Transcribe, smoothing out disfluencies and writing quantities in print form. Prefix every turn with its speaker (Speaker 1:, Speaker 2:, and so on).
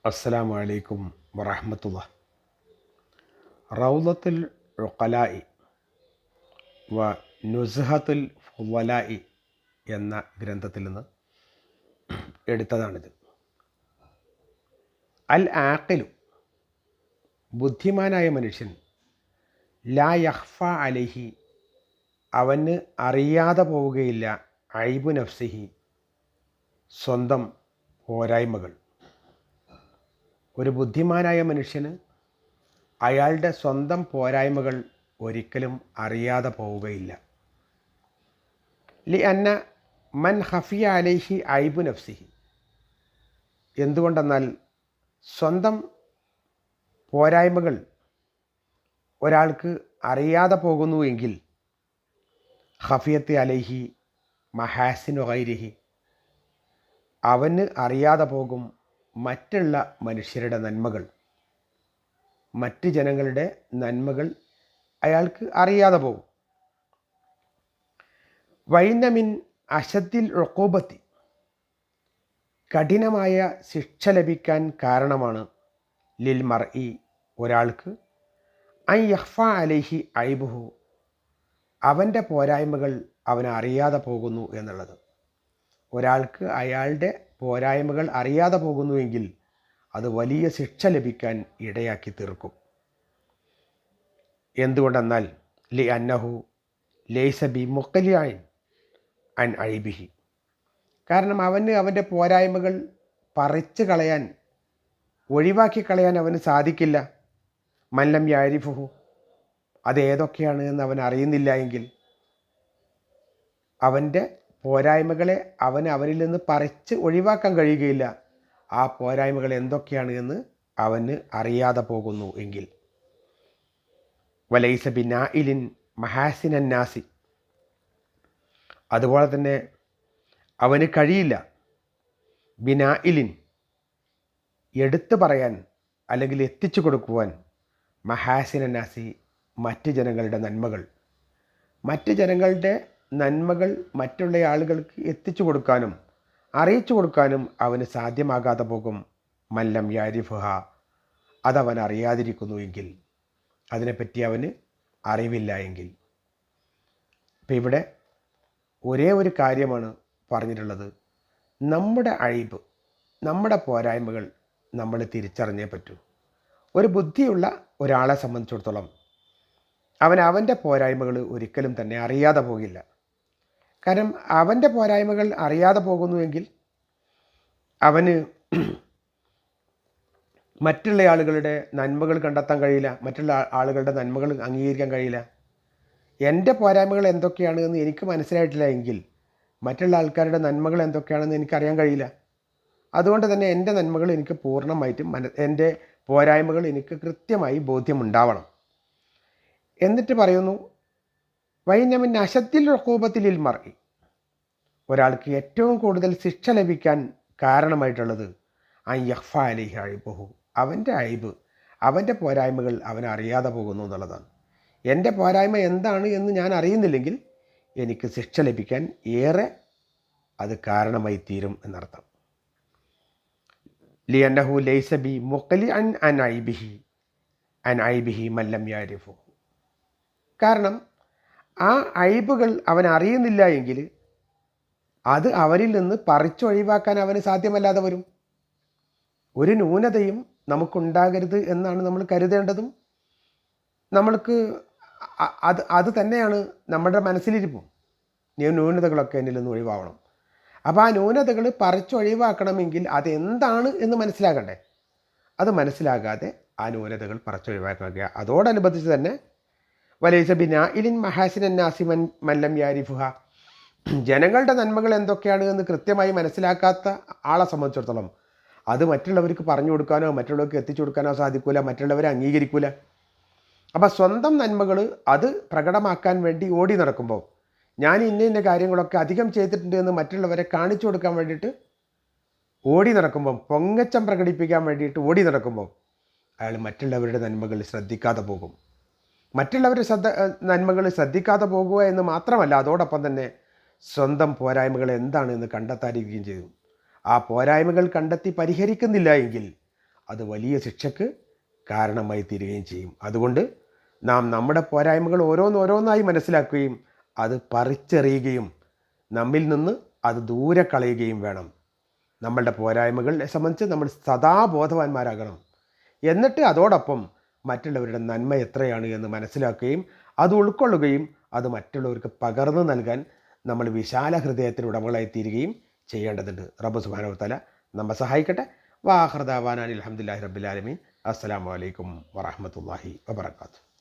Speaker 1: അസ്സലാമു അലൈക്കും വറഹ്മത്തുള്ളാഹി. റൗളത്തുൽ ഉഖലാഇ വ നുസ്ഹത്തുൽ ഫുളലാഇ എന്ന ഗ്രന്ഥത്തിൽ നിന്ന് എടുത്തതാണിത്. അൽ ആഖിലു, ബുദ്ധിമാനായ മനുഷ്യൻ, ലാ യഖ്ഫ അലൈഹി, അവന് അറിയാതെ പോവുകയില്ല, ഐബു നഫ്സിഹി, സ്വന്തം പോരായ്മകൾ. ഒരു ബുദ്ധിമാനായ മനുഷ്യന് അയാളുടെ സ്വന്തം പോരായ്മകൾ ഒരിക്കലും അറിയാതെ പോവുകയില്ല. ലി അന്ന മൻ ഖഫിയ അലൈഹി ഐബു നഫ്സിഹി, എന്തുകൊണ്ടെന്നാൽ സ്വന്തം പോരായ്മകൾ ഒരാൾക്ക് അറിയാതെ പോകുന്നു എങ്കിൽ ഖഫിയത്ത് അലൈഹി മഹാസിനു ഗൈരിഹി, അവന് അറിയാതെ പോകും മറ്റുള്ള മനുഷ്യരുടെ നന്മകൾ. മറ്റ് ജനങ്ങളുടെ നന്മകൾ അയാൾക്ക് അറിയാതെ പോകും. വൈന മിൻ അശദ്ദിൽ ഉഖൂബത്തി, കഠിനമായ ശിക്ഷ ലഭിക്കാൻ കാരണമാണ് ലിൽ മർഇ, ഒരാൾക്ക്, അൻ യഖ്ഫ അലൈഹി ഐബുഹു, അവൻ്റെ പോരായ്മകൾ അവന് അറിയാതെ പോകുന്നു എന്നുള്ളത്. ഒരാൾക്ക് അയാളുടെ പോരായ്മകൾ അറിയാതെ പോകുന്നുവെങ്കിൽ അത് വലിയ ശിക്ഷ ലഭിക്കാൻ ഇടയാക്കി തീർക്കും. എന്തുകൊണ്ടെന്നാൽ ലി അന്നഹു ലൈസ ബി മുഖ്ലിഅൻ അൻ ഐബിഹി, കാരണം അവന് അവൻ്റെ പോരായ്മകൾ പറിച്ചു കളയാൻ, ഒഴിവാക്കി കളയാൻ അവന് സാധിക്കില്ല. മല്ലം യാരിഫുഹു, അത് ഏതൊക്കെയാണ് എന്ന് അവൻ അറിയുന്നില്ല എങ്കിൽ അവൻ്റെ പോരായ്മകളെ അവനിൽ നിന്ന് പറിച്ച് ഒഴിവാക്കാൻ കഴിയുകയില്ല. ആ പോരായ്മകൾ എന്തൊക്കെയാണ് എന്ന് അവന് അറിയാതെ പോകുന്നു എങ്കിൽ. വലൈസ ബിനാഇലിൻ മഹാസിനൻ നാസി, അതുപോലെ തന്നെ അവന് കഴിയില്ല ബിനാഇലിൻ, എടുത്തു പറയാൻ അല്ലെങ്കിൽ എത്തിച്ചു കൊടുക്കുവാൻ, മഹാസിനൻ നാസി, മറ്റ് ജനങ്ങളുടെ നന്മകൾ. മറ്റ് ജനങ്ങളുടെ നന്മകൾ മറ്റുള്ള ആളുകൾക്ക് എത്തിച്ചു കൊടുക്കാനും അറിയിച്ചു കൊടുക്കാനും അവന് സാധ്യമാകാതെ പോകും. മല്ലം യാരിഫുഹ, അതവൻ അറിയാതിരിക്കുന്നു എങ്കിൽ, അതിനെപ്പറ്റി അവന് അറിവില്ല എങ്കിൽ. ഇപ്പം ഇവിടെ ഒരേ ഒരു കാര്യമാണ് പറഞ്ഞിട്ടുള്ളത്, നമ്മുടെ അഴിബ്, നമ്മുടെ പോരായ്മകൾ നമ്മൾ തിരിച്ചറിഞ്ഞേ പറ്റൂ. ഒരു ബുദ്ധിയുള്ള ഒരാളെ സംബന്ധിച്ചിടത്തോളം അവൻ്റെ പോരായ്മകൾ ഒരിക്കലും തന്നെ അറിയാതെ പോകില്ല. കാരണം അവൻ്റെ പോരായ്മകൾ അറിയാതെ പോകുന്നുവെങ്കിൽ അവന് മറ്റുള്ള ആളുകളുടെ നന്മകൾ കണ്ടെത്താൻ കഴിയില്ല, മറ്റുള്ള ആളുകളുടെ നന്മകൾ അംഗീകരിക്കാൻ കഴിയില്ല. എൻ്റെ പോരായ്മകൾ എന്തൊക്കെയാണ് എന്ന് എനിക്ക് മനസ്സിലായിട്ടില്ല എങ്കിൽ മറ്റുള്ള ആൾക്കാരുടെ നന്മകൾ എന്തൊക്കെയാണെന്ന് എനിക്കറിയാൻ കഴിയില്ല. അതുകൊണ്ട് തന്നെ എൻ്റെ നന്മകൾ എനിക്ക് പൂർണ്ണമായിട്ടും എൻ്റെ പോരായ്മകൾ എനിക്ക് കൃത്യമായി ബോധ്യമുണ്ടാവണം. എന്നിട്ട് പറയുന്നു, വൈനമിൻ അശദ്ദിൽ ഉഖൂബത്തിൽ മർഇ, ഒരാൾക്ക് ഏറ്റവും കൂടുതൽ ശിക്ഷ ലഭിക്കാൻ കാരണമായിട്ടുള്ളത് അൻ യഖ്ഫ അലൈഹി ഐബുഹു, അവൻ്റെ ഐബ്, അവൻ്റെ പോരായ്മകൾ അവൻ അറിയാതെ പോകുന്നു എന്നുള്ളതാണ്. എൻ്റെ പോരായ്മ എന്താണ് എന്ന് ഞാൻ അറിയുന്നില്ലെങ്കിൽ എനിക്ക് ശിക്ഷ ലഭിക്കാൻ ഏറെ അത് കാരണമായി തീരും എന്നർത്ഥം. ലിഅന്നഹു ലൈസ ബി മുഖ്ലിഅൻ അൻ ഐബിഹി മല്ലം യാരിഫു, കാരണം ആ ഐബുകൾ അവൻ അറിയുന്നില്ല എങ്കിൽ അത് അവരിൽ നിന്ന് പറിച്ചൊഴിവാക്കാൻ അവന് സാധ്യമല്ലാതെ വരും. ഒരു ന്യൂനതയും നമുക്കുണ്ടാകരുത് എന്നാണ് നമ്മൾ കരുതേണ്ടതും. നമ്മൾക്ക് അത് തന്നെയാണ് നമ്മുടെ മനസ്സിലിരിപ്പും. ന്യൂനതകളൊക്കെ എന്നിൽ നിന്ന് ഒഴിവാകണം. അപ്പോൾ ആ ന്യൂനതകൾ പറിച്ചൊഴിവാക്കണമെങ്കിൽ അതെന്താണ് എന്ന് മനസ്സിലാകണ്ടേ. അത് മനസ്സിലാകാതെ ആ ന്യൂനതകൾ പറിച്ചൊഴിവാക്കുക. അതോടനുബന്ധിച്ച് തന്നെ വലൈസ ബിനാഇലിൻ മഹാസിനൻ നാസി മല്ലം യാരിഫുഹ, ജനങ്ങളുടെ നന്മകൾ എന്തൊക്കെയാണ് എന്ന് കൃത്യമായി മനസ്സിലാക്കാത്ത ആളെ സംബന്ധിച്ചിടത്തോളം അത് മറ്റുള്ളവർക്ക് പറഞ്ഞു കൊടുക്കാനോ മറ്റുള്ളവർക്ക് എത്തിച്ചു കൊടുക്കാനോ സാധിക്കില്ല, മറ്റുള്ളവരെ അംഗീകരിക്കില്ല. അപ്പം സ്വന്തം നന്മകൾ അത് പ്രകടമാക്കാൻ വേണ്ടി ഓടി നടക്കുമ്പോൾ, ഞാൻ ഇന്ന കാര്യങ്ങളൊക്കെ അധികം ചെയ്തിട്ടുണ്ട് എന്ന് മറ്റുള്ളവരെ കാണിച്ചു കൊടുക്കാൻ വേണ്ടിയിട്ട് ഓടി നടക്കുമ്പം, പൊങ്ങച്ചം പ്രകടിപ്പിക്കാൻ വേണ്ടിയിട്ട് ഓടി നടക്കുമ്പോൾ അയാൾ മറ്റുള്ളവരുടെ നന്മകൾ ശ്രദ്ധിക്കാതെ പോകും. മറ്റുള്ളവരുടെ നന്മകൾ ശ്രദ്ധിക്കാതെ പോകുക എന്ന് മാത്രമല്ല, അതോടൊപ്പം തന്നെ സ്വന്തം പോരായ്മകൾ എന്താണെന്ന് കണ്ടെത്താതിരിക്കുകയും ചെയ്തു. ആ പോരായ്മകൾ കണ്ടെത്തി പരിഹരിക്കുന്നില്ല എങ്കിൽ അത് വലിയ ശിക്ഷക്ക് കാരണമായി തീരുകയും ചെയ്യും. അതുകൊണ്ട് നാം നമ്മുടെ പോരായ്മകൾ ഓരോന്നോരോന്നായി മനസ്സിലാക്കുകയും അത് പറിച്ചെറിയുകയും നമ്മിൽ നിന്ന് അത് ദൂരെ കളയുകയും വേണം. നമ്മളുടെ പോരായ്മകളെ സംബന്ധിച്ച് നമ്മൾ സദാ ബോധവാന്മാരാകണം. എന്നിട്ട് അതോടൊപ്പം മറ്റുള്ളവരുടെ നന്മ എത്രയാണ് എന്ന് മനസ്സിലാക്കുകയും അത് ഉൾക്കൊള്ളുകയും അത് മറ്റുള്ളവർക്ക് പകർന്നു നൽകാൻ നമ്മൾ വിശാല ഹൃദയത്തിന് ഉടമകളായി തീരുകയും ചെയ്യേണ്ടതുണ്ട്. റബ്ബ് സുബ്ഹാനഹു വ തആല നമ്മെ സഹായിക്കട്ടെ. വാഖിറു ദഅവാനാ അൽഹംദുലില്ലാഹി റബ്ബിൽ ആലമീൻ. അസ്സലാമു അലൈക്കും വറഹ്മത്തുള്ളാഹി വബറകാതുഹു.